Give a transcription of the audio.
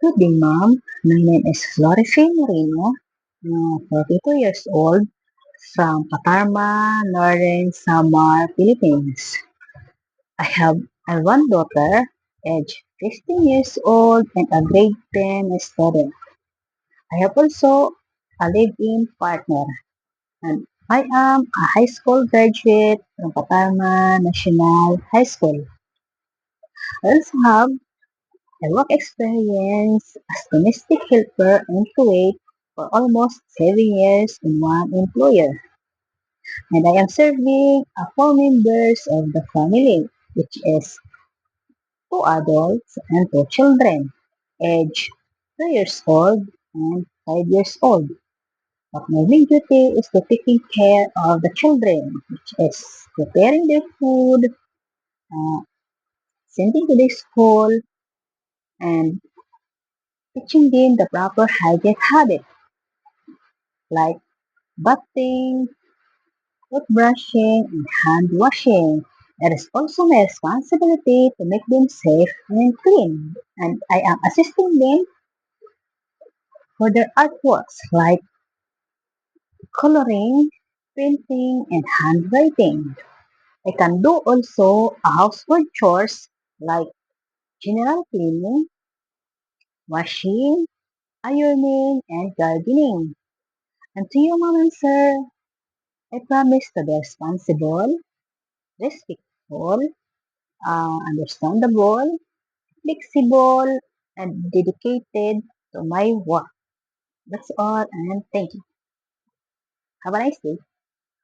Good day, Mom. My name is Florife Moreno, 42 years old, from Patarma, Northern Samar, Philippines. I have one daughter, age 15 years old, and a grade 10 student. I have also a live-in partner, and I am a high school graduate from Patarma National High School. I also have a work experience as domestic helper in Kuwait for almost 7 years in one employer. And I am serving 4 members of the family, which is 2 adults and 2 children, age 2 years old and 5 years old. But my main duty is to taking care of the children, which is preparing their food, uh, sending to the school, and teaching them the proper hygiene habits like bathing, toothbrushing, and hand washing. It is also my responsibility to make them safe and clean. And I am assisting them for their artworks like coloring, painting, and handwriting. I can do also household chores like general cleaning, washing, ironing, and gardening. And to you, Mom and Sir, I promise to be responsible, respectful, understandable, flexible, and dedicated to my work. That's all, and thank you. Have a nice day.